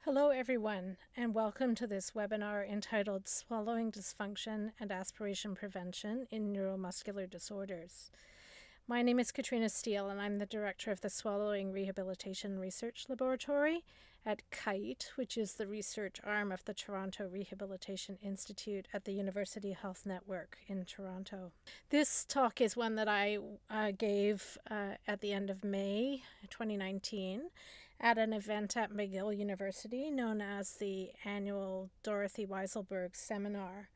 Hello everyone, and welcome to this webinar entitled Swallowing Dysfunction and Aspiration Prevention in Neuromuscular Disorders. My name is Katrina Steele, and I'm the director of the Swallowing Rehabilitation Research Laboratory at KITE, which is the research arm of the Toronto Rehabilitation Institute at the University Health Network in Toronto. This talk is one that I gave at the end of May 2019 at an event at McGill University known as the annual Dorothy Wiselberg Seminar.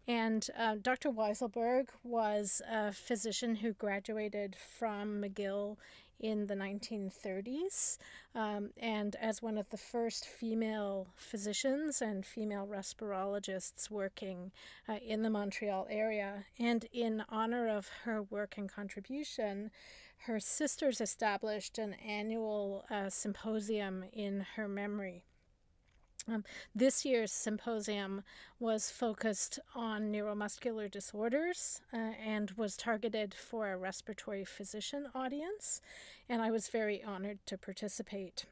And Dr. Wiselberg was a physician who graduated from McGill in the 1930s, and as one of the first female physicians and female respirologists working in the Montreal area. And in honor of her work and contribution, her sisters established an annual symposium in her memory. This year's symposium was focused on neuromuscular disorders and was targeted for a respiratory physician audience, and I was very honored to participate.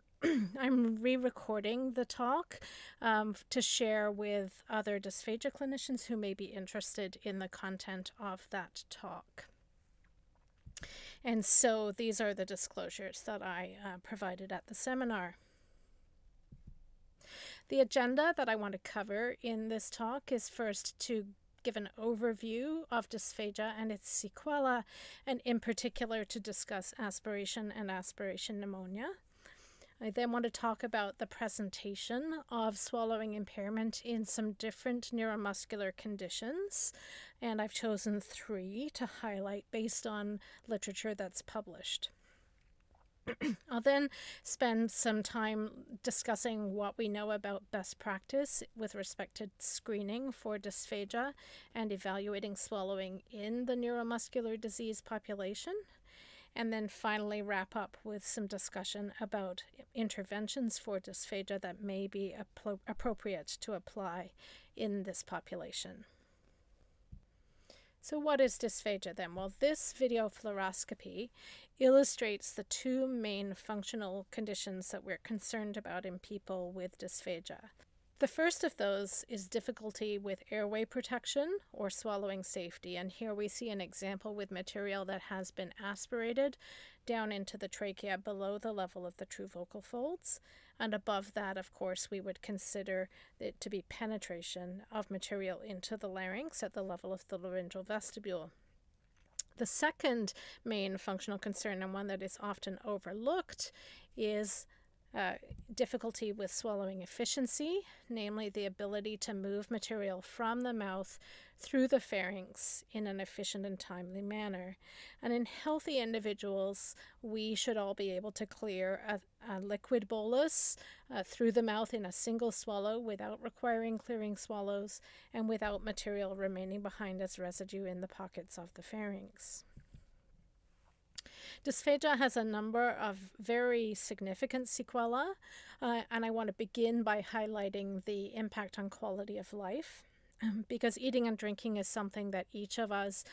I'm re-recording the talk to share with other dysphagia clinicians who may be interested in the content of that talk. And so these are the disclosures that I provided at the seminar. The agenda that I want to cover in this talk is first to give an overview of dysphagia and its sequela, and in particular to discuss aspiration and aspiration pneumonia. I then want to talk about the presentation of swallowing impairment in some different neuromuscular conditions, and I've chosen 3 to highlight based on literature that's published. I'll then spend some time discussing what we know about best practice with respect to screening for dysphagia and evaluating swallowing in the neuromuscular disease population, and then finally wrap up with some discussion about interventions for dysphagia that may be appropriate to apply in this population. So what is dysphagia then? Well, this video fluoroscopy illustrates the 2 main functional conditions that we're concerned about in people with dysphagia. The first of those is difficulty with airway protection or swallowing safety, and here we see an example with material that has been aspirated down into the trachea below the level of the true vocal folds, and above that, of course, we would consider it to be penetration of material into the larynx at the level of the laryngeal vestibule. The second main functional concern, and one that is often overlooked, is difficulty with swallowing efficiency, namely the ability to move material from the mouth through the pharynx in an efficient and timely manner. And in healthy individuals, we should all be able to clear a liquid bolus through the mouth in a single swallow without requiring clearing swallows and without material remaining behind as residue in the pockets of the pharynx. Dysphagia has a number of very significant sequelae, and I want to begin by highlighting the impact on quality of life, because eating and drinking is something that each of us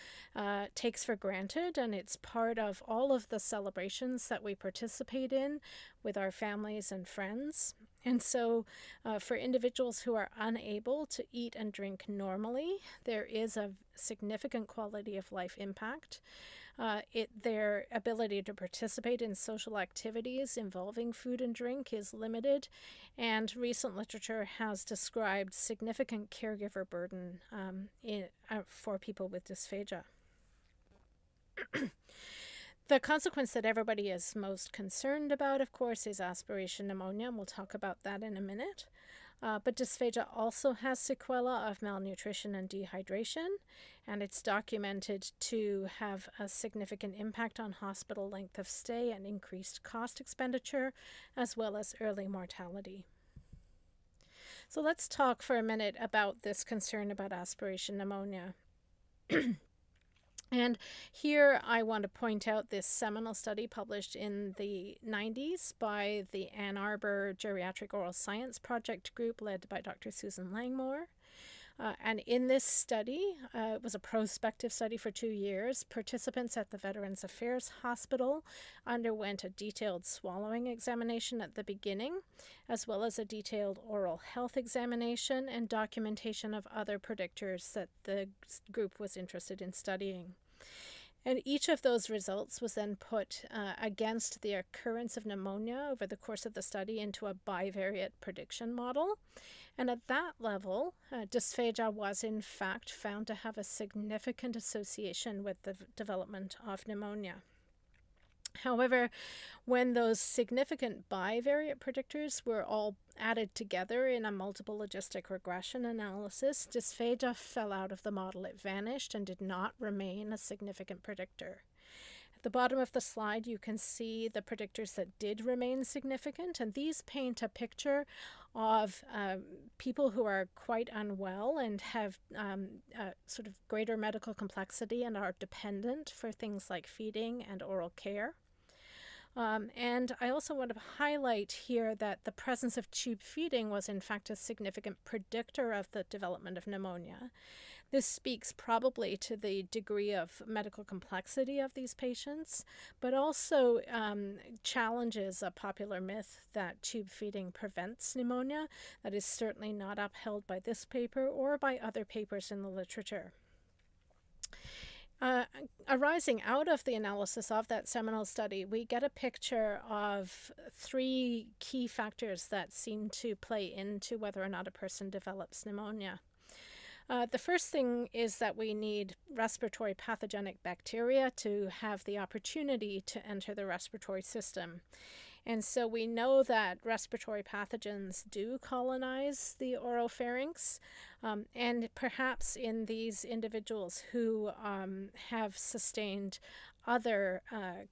takes for granted, and it's part of all of the celebrations that we participate in with our families and friends. And so for individuals who are unable to eat and drink normally, there is a significant quality of life impact. Their ability to participate in social activities involving food and drink is limited, and recent literature has described significant caregiver burden for people with dysphagia. The consequence that everybody is most concerned about, of course, is aspiration pneumonia, and we'll talk about that in a minute. But dysphagia also has sequelae of malnutrition and dehydration, and it's documented to have a significant impact on hospital length of stay and increased cost expenditure, as well as early mortality. So let's talk for a minute about this concern about aspiration pneumonia. And here I want to point out this seminal study published in the 90s by the Ann Arbor Geriatric Oral Science Project group led by Dr. Susan Langmore. And in this study, it was a prospective study for 2 years. Participants at the Veterans Affairs Hospital underwent a detailed swallowing examination at the beginning, as well as a detailed oral health examination and documentation of other predictors that the group was interested in studying. And each of those results was then put against the occurrence of pneumonia over the course of the study into a bivariate prediction model. And at that level, dysphagia was in fact found to have a significant association with the development of pneumonia. However, when those significant bivariate predictors were all added together in a multiple logistic regression analysis, dysphagia fell out of the model. It vanished and did not remain a significant predictor. At the bottom of the slide, you can see the predictors that did remain significant, and these paint a picture of people who are quite unwell and have sort of greater medical complexity and are dependent for things like feeding and oral care. And I also want to highlight here that the presence of tube feeding was in fact a significant predictor of the development of pneumonia. This speaks probably to the degree of medical complexity of these patients, but also challenges a popular myth that tube feeding prevents pneumonia. That is certainly not upheld by this paper or by other papers in the literature. Arising out of the analysis of that seminal study, we get a picture of 3 key factors that seem to play into whether or not a person develops pneumonia. The first thing is that we need respiratory pathogenic bacteria to have the opportunity to enter the respiratory system. And so we know that respiratory pathogens do colonize the oropharynx, and perhaps in these individuals who have sustained other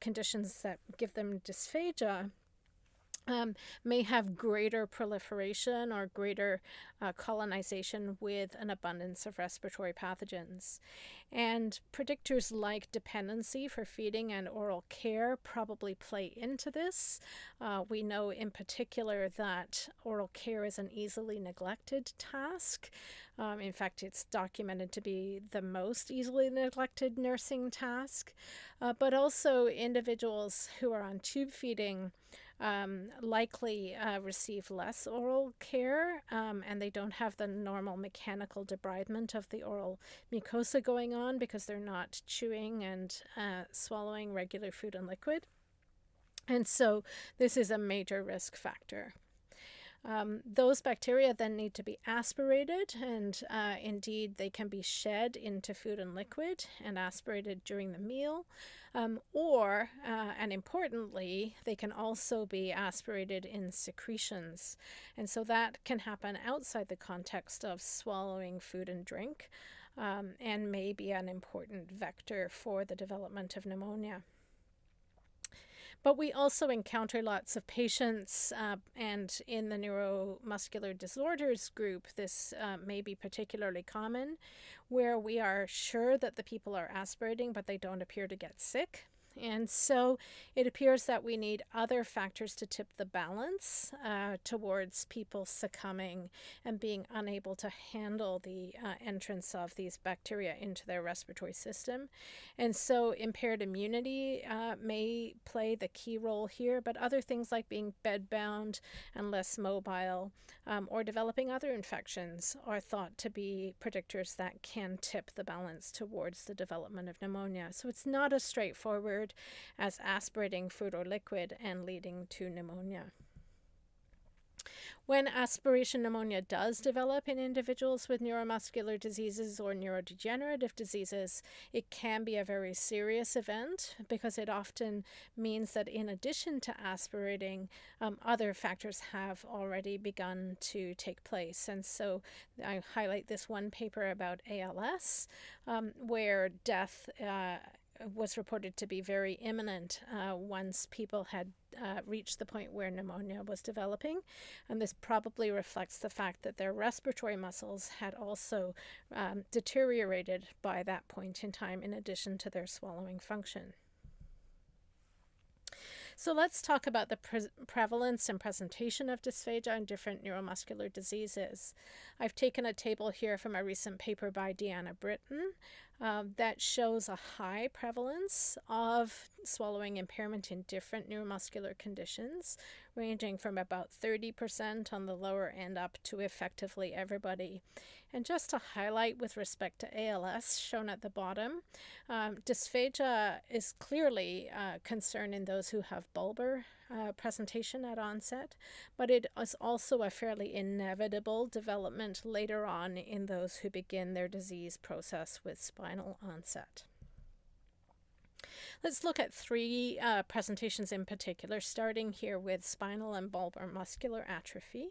conditions that give them dysphagia, may have greater proliferation or greater colonization with an abundance of respiratory pathogens. And predictors like dependency for feeding and oral care probably play into this. We know in particular that oral care is an easily neglected task. In fact, it's documented to be the most easily neglected nursing task. But also individuals who are on tube feeding likely receive less oral care, and they don't have the normal mechanical debridement of the oral mucosa going on because they're not chewing and swallowing regular food and liquid. And so this is a major risk factor. Those bacteria then need to be aspirated, and indeed they can be shed into food and liquid and aspirated during the meal, or, and importantly, they can also be aspirated in secretions. And so that can happen outside the context of swallowing food and drink, and may be an important vector for the development of pneumonia. But we also encounter lots of patients, and in the neuromuscular disorders group, this may be particularly common, where we are sure that the people are aspirating, but they don't appear to get sick. And so it appears that we need other factors to tip the balance towards people succumbing and being unable to handle the entrance of these bacteria into their respiratory system. And so impaired immunity may play the key role here, but other things like being bedbound and less mobile, or developing other infections are thought to be predictors that can tip the balance towards the development of pneumonia. So it's not as straightforward as aspirating food or liquid and leading to pneumonia. When aspiration pneumonia does develop in individuals with neuromuscular diseases or neurodegenerative diseases, it can be a very serious event because it often means that in addition to aspirating, other factors have already begun to take place. And so I highlight this one paper about ALS, where death was reported to be very imminent once people had reached the point where pneumonia was developing. And this probably reflects the fact that their respiratory muscles had also deteriorated by that point in time, in addition to their swallowing function. So let's talk about the prevalence and presentation of dysphagia in different neuromuscular diseases. I've taken a table here from a recent paper by Deanna Britton that shows a high prevalence of swallowing impairment in different neuromuscular conditions, ranging from about 30% on the lower end up to effectively everybody. And just to highlight with respect to ALS, shown at the bottom, dysphagia is clearly a concern in those who have bulbar presentation at onset, but it is also a fairly inevitable development later on in those who begin their disease process with spinal onset. Let's look at three presentations in particular, starting here with spinal and bulbar muscular atrophy.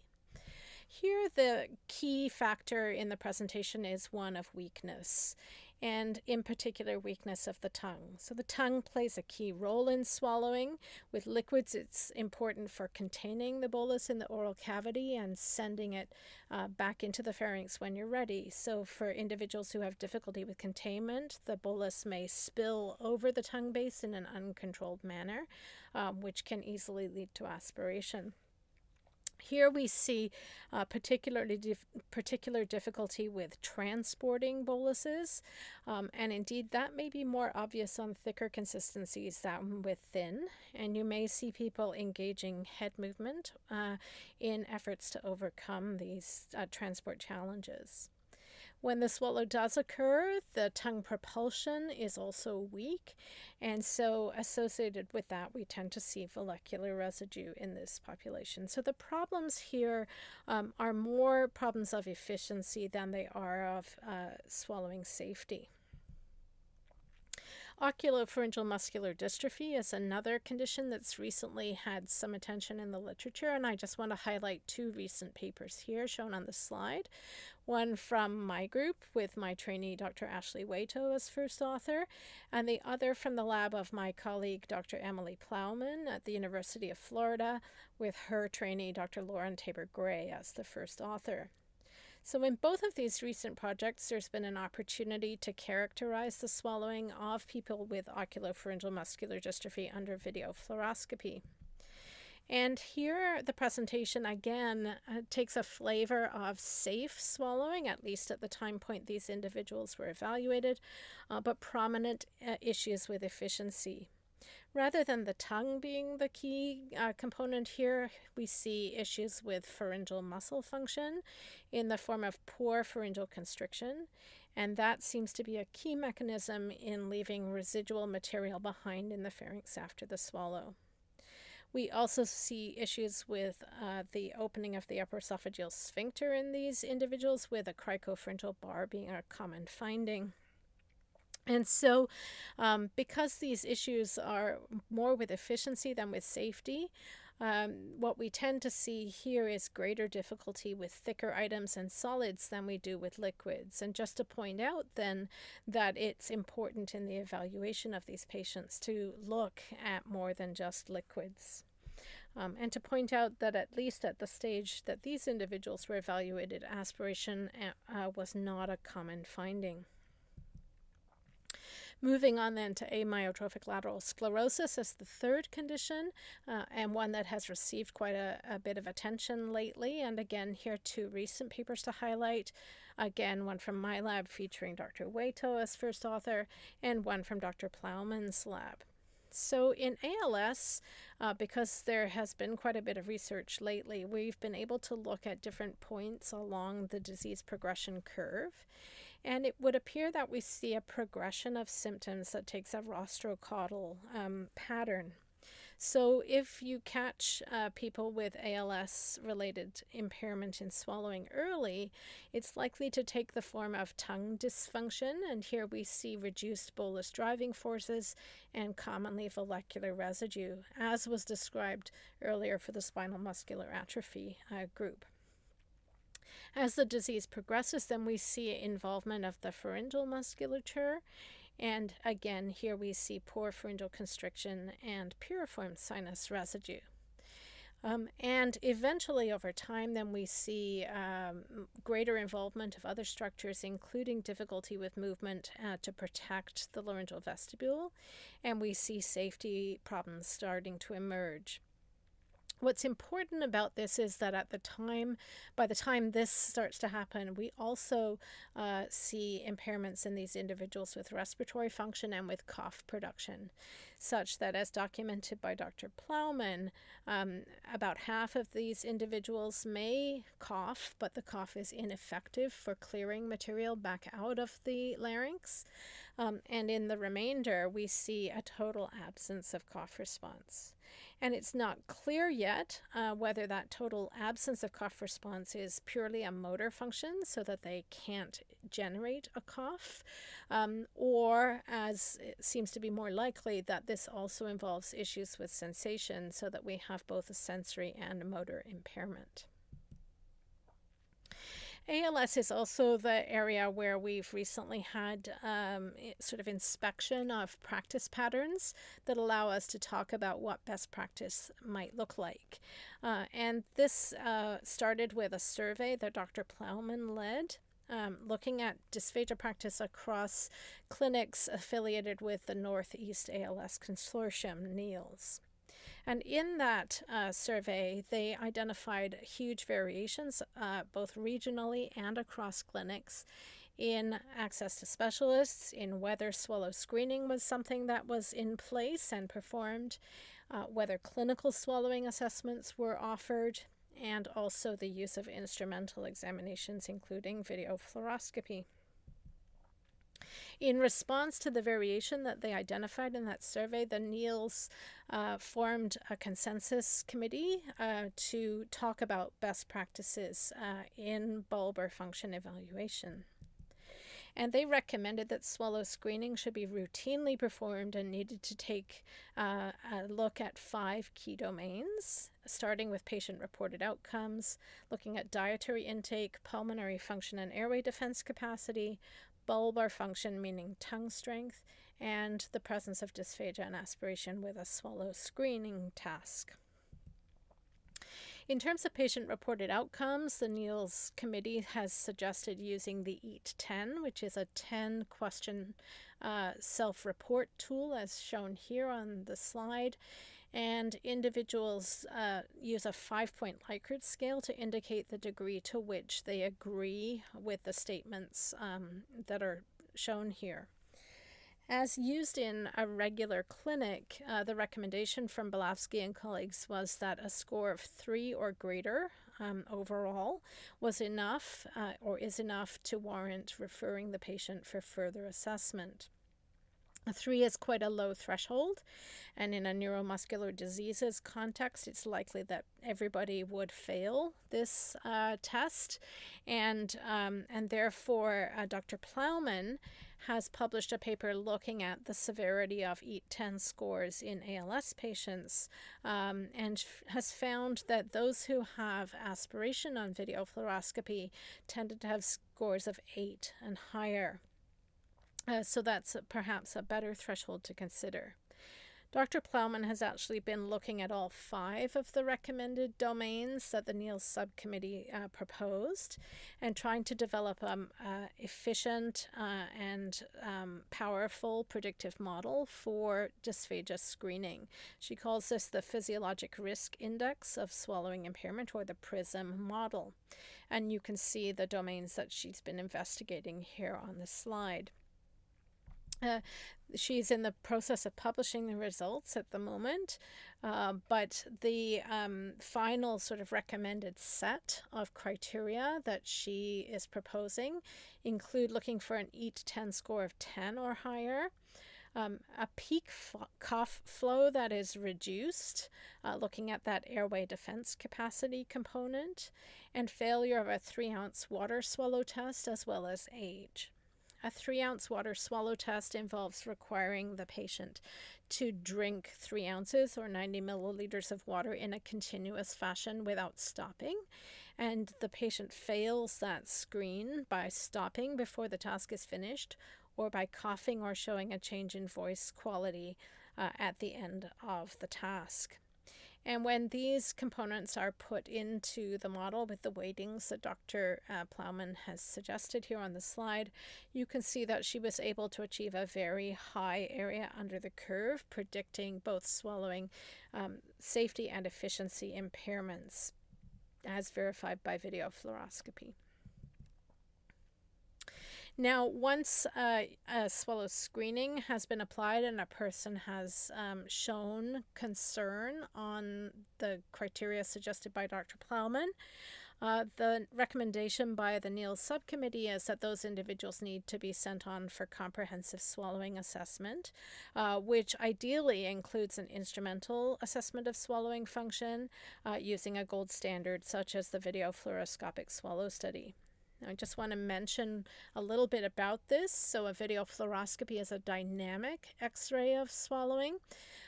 Here, the key factor in the presentation is one of weakness, and in particular, weakness of the tongue. So the tongue plays a key role in swallowing. With liquids, it's important for containing the bolus in the oral cavity and sending it back into the pharynx when you're ready. So for individuals who have difficulty with containment, the bolus may spill over the tongue base in an uncontrolled manner, which can easily lead to aspiration. Here we see particular difficulty with transporting boluses, and indeed that may be more obvious on thicker consistencies than with thin, and you may see people engaging head movement in efforts to overcome these transport challenges. When the swallow does occur, the tongue propulsion is also weak, and so associated with that, we tend to see follicular residue in this population. So the problems here are more problems of efficiency than they are of swallowing safety. Oculopharyngeal muscular dystrophy is another condition that's recently had some attention in the literature, and I just want to highlight two recent papers here shown on the slide. One from my group with my trainee, Dr. Ashley Waito, as first author, and the other from the lab of my colleague, Dr. Emily Plowman at the University of Florida, with her trainee, Dr. Lauren Tabor-Gray, as the first author. So in both of these recent projects, there's been an opportunity to characterize the swallowing of people with oculopharyngeal muscular dystrophy under video fluoroscopy. And here the presentation again takes a flavor of safe swallowing, at least at the time point these individuals were evaluated, but prominent issues with efficiency. Rather than the tongue being the key component here, we see issues with pharyngeal muscle function in the form of poor pharyngeal constriction, and that seems to be a key mechanism in leaving residual material behind in the pharynx after the swallow. We also see issues with the opening of the upper esophageal sphincter in these individuals, with a cricopharyngeal bar being a common finding. And so because these issues are more with efficiency than with safety, what we tend to see here is greater difficulty with thicker items and solids than we do with liquids. And just to point out then that it's important in the evaluation of these patients to look at more than just liquids. And to point out that at least at the stage that these individuals were evaluated, aspiration was not a common finding. Moving on then to amyotrophic lateral sclerosis as the third condition, and one that has received quite a bit of attention lately. And again, here two recent papers to highlight. Again, one from my lab featuring Dr. Waito as first author, and one from Dr. Plowman's lab. So in ALS, because there has been quite a bit of research lately, we've been able to look at different points along the disease progression curve. And it would appear that we see a progression of symptoms that takes a rostrocaudal pattern. So if you catch people with ALS-related impairment in swallowing early, it's likely to take the form of tongue dysfunction, and here we see reduced bolus driving forces and commonly follicular residue, as was described earlier for the spinal muscular atrophy group. As the disease progresses, then we see involvement of the pharyngeal musculature, and again, here we see poor pharyngeal constriction and piriform sinus residue. And eventually, over time, then we see greater involvement of other structures, including difficulty with movement to protect the laryngeal vestibule, and we see safety problems starting to emerge. What's important about this is that by the time this starts to happen, we also see impairments in these individuals with respiratory function and with cough production, such that, as documented by Dr. Plowman, about half of these individuals may cough, but the cough is ineffective for clearing material back out of the larynx. And in the remainder, we see a total absence of cough response. And it's not clear yet whether that total absence of cough response is purely a motor function, so that they can't generate a cough, or, as it seems to be more likely, that this also involves issues with sensation, so that we have both a sensory and a motor impairment. ALS is also the area where we've recently had sort of inspection of practice patterns that allow us to talk about what best practice might look like. And this started with a survey that Dr. Plowman led, looking at dysphagia practice across clinics affiliated with the Northeast ALS Consortium, NEALS. And in that survey, they identified huge variations, both regionally and across clinics, in access to specialists, in whether swallow screening was something that was in place and performed, whether clinical swallowing assessments were offered, and also the use of instrumental examinations, including video fluoroscopy. In response to the variation that they identified in that survey, the NEALS formed a consensus committee to talk about best practices in bulbar function evaluation. And they recommended that swallow screening should be routinely performed and needed to take a look at 5 key domains, starting with patient-reported outcomes, looking at dietary intake, pulmonary function and airway defense capacity, bulbar function, meaning tongue strength, and the presence of dysphagia and aspiration with a swallow screening task. In terms of patient-reported outcomes, the NEALS committee has suggested using the EAT-10, which is a 10-question self-report tool, as shown here on the slide. And individuals use a 5-point Likert scale to indicate the degree to which they agree with the statements that are shown here. As used in a regular clinic, the recommendation from Belafsky and colleagues was that a score of 3 or greater overall was enough or is enough to warrant referring the patient for further assessment. A 3 is quite a low threshold, and in a neuromuscular diseases context, it's likely that everybody would fail this test, and therefore Dr. Plowman has published a paper looking at the severity of EAT-10 scores in ALS patients, and has found that those who have aspiration on video fluoroscopy tended to have scores of 8 and higher. So that's perhaps a better threshold to consider. Dr. Plowman has actually been looking at all 5 of the recommended domains that the NEALS subcommittee proposed, and trying to develop an efficient and powerful predictive model for dysphagia screening. She calls this the Physiologic Risk Index of Swallowing Impairment, or the PRISM model. And you can see the domains that she's been investigating here on the slide. She's in the process of publishing the results at the moment, but the final sort of recommended set of criteria that she is proposing include looking for an EAT-10 score of 10 or higher, a peak cough flow that is reduced, looking at that airway defense capacity component, and failure of a 3-ounce water swallow test, as well as age. A 3-ounce water swallow test involves requiring the patient to drink 3 ounces or 90 milliliters of water in a continuous fashion without stopping, and the patient fails that screen by stopping before the task is finished, or by coughing or showing a change in voice quality at the end of the task. And when these components are put into the model with the weightings that Dr. Plowman has suggested here on the slide, you can see that she was able to achieve a very high area under the curve, predicting both swallowing safety and efficiency impairments as verified by video fluoroscopy. Now, once swallow screening has been applied and a person has shown concern on the criteria suggested by Dr. Plowman, the recommendation by the NEALS subcommittee is that those individuals need to be sent on for comprehensive swallowing assessment, which ideally includes an instrumental assessment of swallowing function using a gold standard such as the video fluoroscopic swallow study. I just want to mention a little bit about this. So a video fluoroscopy is a dynamic X-ray of swallowing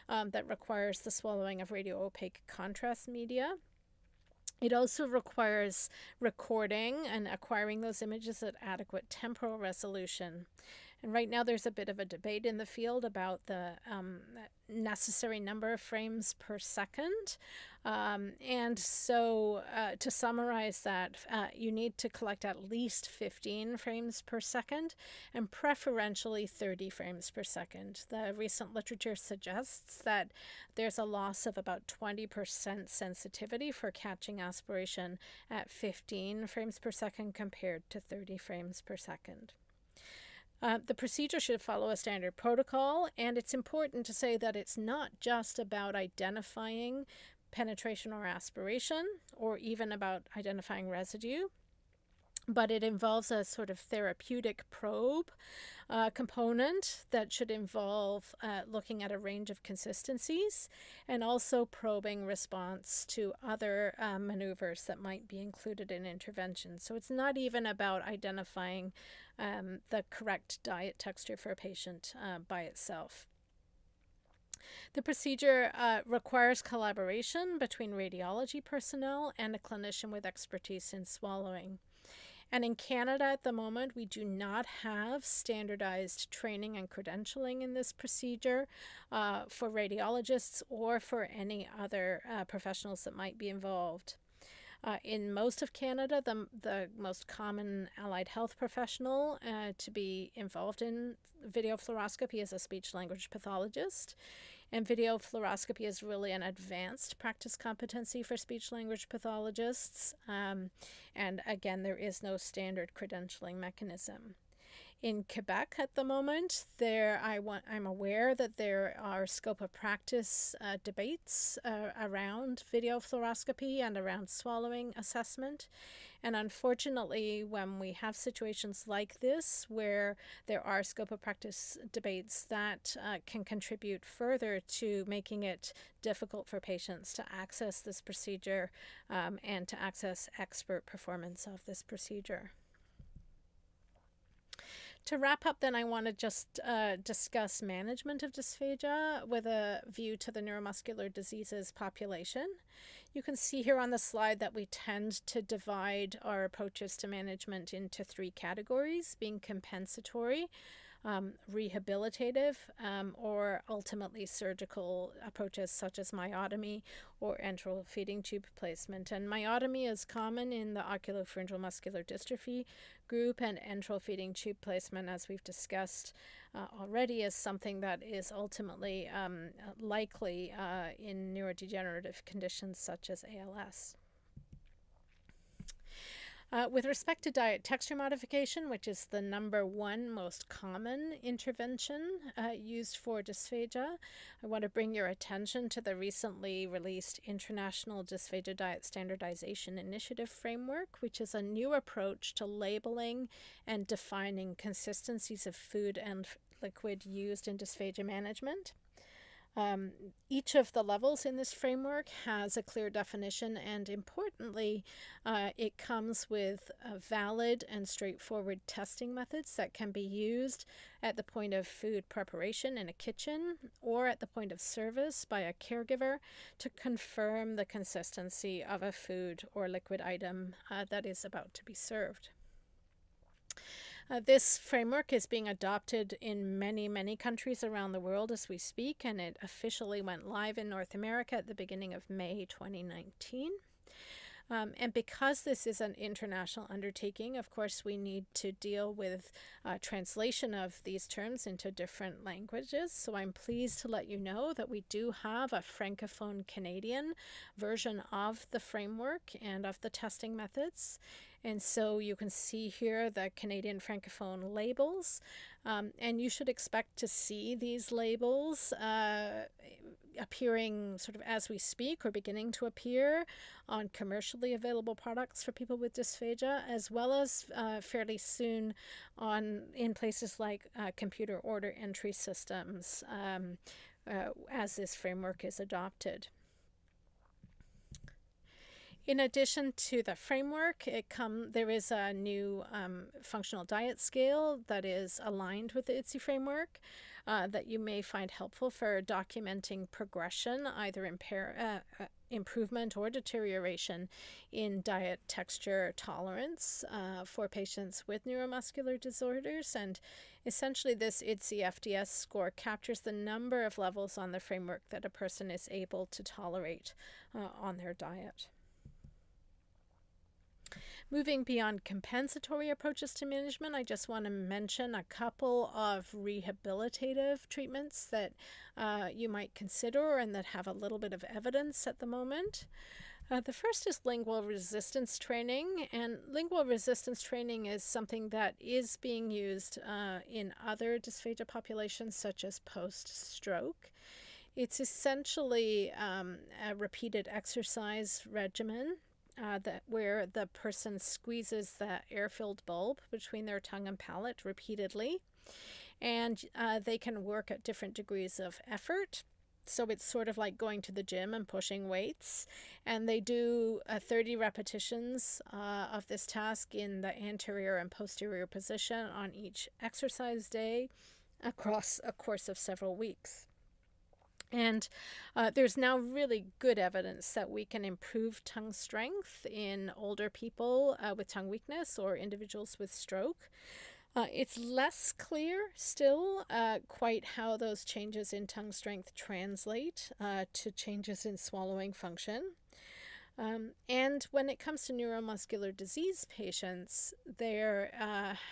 that requires the swallowing of radio-opaque contrast media. It also requires recording and acquiring those images at adequate temporal resolution. And right now there's a bit of a debate in the field about the necessary number of frames per second. And so to summarize that, you need to collect at least 15 frames per second and preferentially 30 frames per second. The recent literature suggests that there's a loss of about 20% sensitivity for catching aspiration at 15 frames per second compared to 30 frames per second. The procedure should follow a standard protocol, and it's important to say that it's not just about identifying penetration or aspiration, or even about identifying residue, but it involves a sort of therapeutic probe component that should involve looking at a range of consistencies and also probing response to other maneuvers that might be included in intervention. So it's not even about identifying the correct diet texture for a patient by itself. The procedure requires collaboration between radiology personnel and a clinician with expertise in swallowing. And in Canada at the moment, we do not have standardized training and credentialing in this procedure for radiologists or for any other professionals that might be involved. In most of Canada, the most common allied health professional to be involved in video fluoroscopy is a speech-language pathologist. And video fluoroscopy is really an advanced practice competency for speech-language pathologists. And again, there is no standard credentialing mechanism. In Quebec at the moment, I'm aware that there are scope of practice debates around video fluoroscopy and around swallowing assessment. And unfortunately, when we have situations like this, where there are scope of practice debates, that can contribute further to making it difficult for patients to access this procedure and to access expert performance of this procedure. To wrap up, then, I want to just discuss management of dysphagia with a view to the neuromuscular diseases population. You can see here on the slide that we tend to divide our approaches to management into three categories, being compensatory, rehabilitative, or ultimately surgical approaches such as myotomy or enteral feeding tube placement. And myotomy is common in the oculopharyngeal muscular dystrophy group, and enteral feeding tube placement, as we've discussed already, is something that is ultimately likely in neurodegenerative conditions such as ALS. With respect to diet texture modification, which is the #1 most common intervention used for dysphagia, I want to bring your attention to the recently released International Dysphagia Diet Standardization Initiative Framework, which is a new approach to labeling and defining consistencies of food and liquid used in dysphagia management. Each of the levels in this framework has a clear definition, and importantly, it comes with valid and straightforward testing methods that can be used at the point of food preparation in a kitchen or at the point of service by a caregiver to confirm the consistency of a food or liquid item that is about to be served. This framework is being adopted in many, many countries around the world as we speak, and it officially went live in North America at the beginning of May 2019. And because this is an international undertaking, of course, we need to deal with translation of these terms into different languages. So I'm pleased to let you know that we do have a Francophone Canadian version of the framework and of the testing methods. And so you can see here the Canadian Francophone labels, and you should expect to see these labels appearing sort of as we speak or beginning to appear on commercially available products for people with dysphagia, as well as fairly soon in places like computer order entry systems as this framework is adopted. In addition to the framework, there is a new functional diet scale that is aligned with the IDSI framework that you may find helpful for documenting progression, either improvement or deterioration in diet texture tolerance for patients with neuromuscular disorders. And essentially this IDSI FDS score captures the number of levels on the framework that a person is able to tolerate on their diet. Moving beyond compensatory approaches to management, I just want to mention a couple of rehabilitative treatments that you might consider and that have a little bit of evidence at the moment. The first is lingual resistance training, and lingual resistance training is something that is being used in other dysphagia populations, such as post-stroke. It's essentially a repeated exercise regimen where the person squeezes the air-filled bulb between their tongue and palate repeatedly, and they can work at different degrees of effort. So it's sort of like going to the gym and pushing weights, and they do 30 repetitions of this task in the anterior and posterior position on each exercise day across a course of several weeks. And there's now really good evidence that we can improve tongue strength in older people with tongue weakness or individuals with stroke. It's less clear still quite how those changes in tongue strength translate to changes in swallowing function. And when it comes to neuromuscular disease patients, there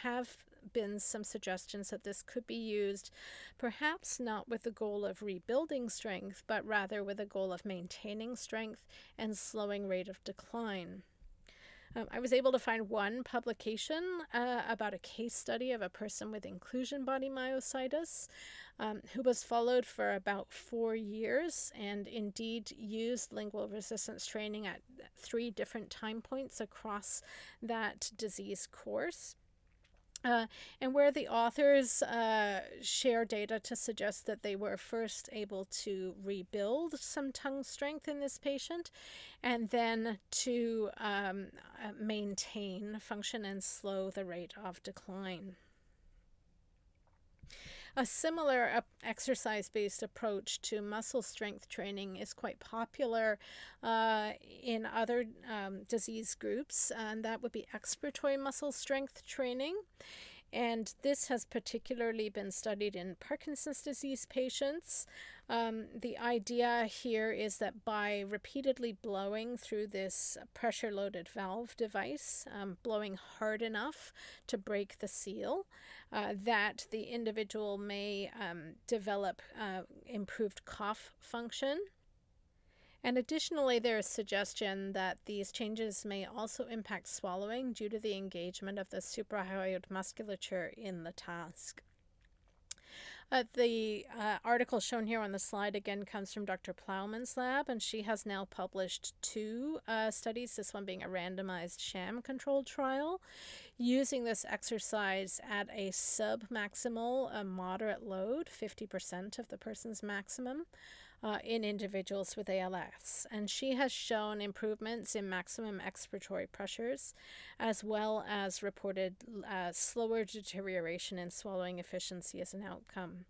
have been some suggestions that this could be used perhaps not with the goal of rebuilding strength, but rather with a goal of maintaining strength and slowing rate of decline. I was able to find one publication about a case study of a person with inclusion body myositis who was followed for about 4 years and indeed used lingual resistance training at 3 different time points across that disease course. And where the authors share data to suggest that they were first able to rebuild some tongue strength in this patient and then to maintain function and slow the rate of decline. A similar exercise-based approach to muscle strength training is quite popular in other disease groups, and that would be expiratory muscle strength training. And this has particularly been studied in Parkinson's disease patients. The idea here is that by repeatedly blowing through this pressure-loaded valve device, blowing hard enough to break the seal, that the individual may develop improved cough function. And additionally, there is suggestion that these changes may also impact swallowing due to the engagement of the suprahyoid musculature in the task. The article shown here on the slide again comes from Dr. Plowman's lab, and she has now published 2 studies, this one being a randomized sham-controlled trial, using this exercise at a sub-maximal, a moderate load, 50% of the person's maximum, in individuals with ALS. And she has shown improvements in maximum expiratory pressures, as well as reported slower deterioration in swallowing efficiency as an outcome.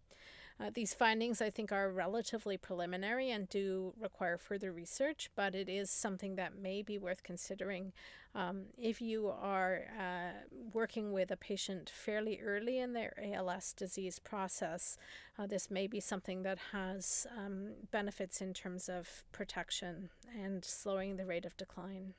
These findings, I think, are relatively preliminary and do require further research, but it is something that may be worth considering if you are working with a patient fairly early in their ALS disease process. This may be something that has benefits in terms of protection and slowing the rate of decline.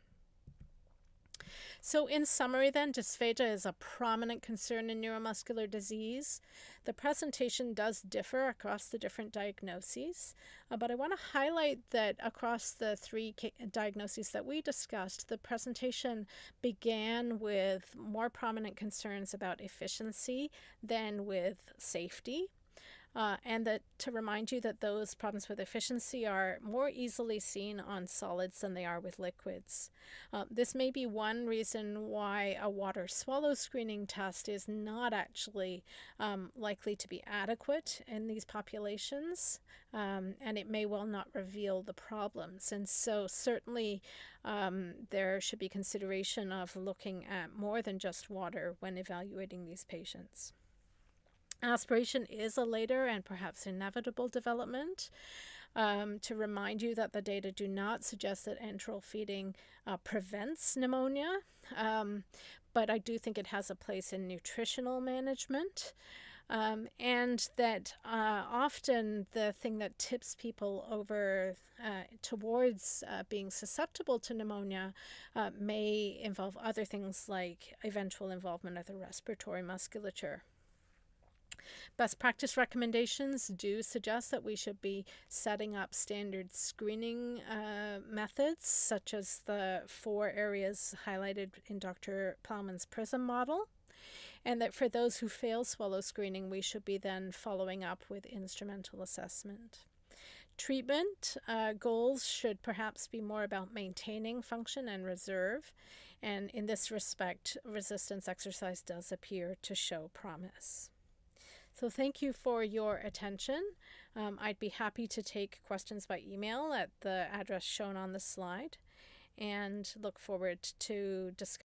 So in summary then, dysphagia is a prominent concern in neuromuscular disease. The presentation does differ across the different diagnoses, but I want to highlight that across the three diagnoses that we discussed, the presentation began with more prominent concerns about efficiency than with safety. And that to remind you that those problems with efficiency are more easily seen on solids than they are with liquids. This may be one reason why a water swallow screening test is not actually likely to be adequate in these populations, and it may well not reveal the problems. And so certainly there should be consideration of looking at more than just water when evaluating these patients. Aspiration is a later and perhaps inevitable development. To remind you that the data do not suggest that enteral feeding prevents pneumonia, but I do think it has a place in nutritional management. And that often the thing that tips people over towards being susceptible to pneumonia may involve other things like eventual involvement of the respiratory musculature. Best practice recommendations do suggest that we should be setting up standard screening methods, such as the 4 areas highlighted in Dr. Plowman's PRISM model, and that for those who fail swallow screening, we should be then following up with instrumental assessment. Treatment goals should perhaps be more about maintaining function and reserve, and in this respect, resistance exercise does appear to show promise. So thank you for your attention. I'd be happy to take questions by email at the address shown on the slide, and look forward to discussing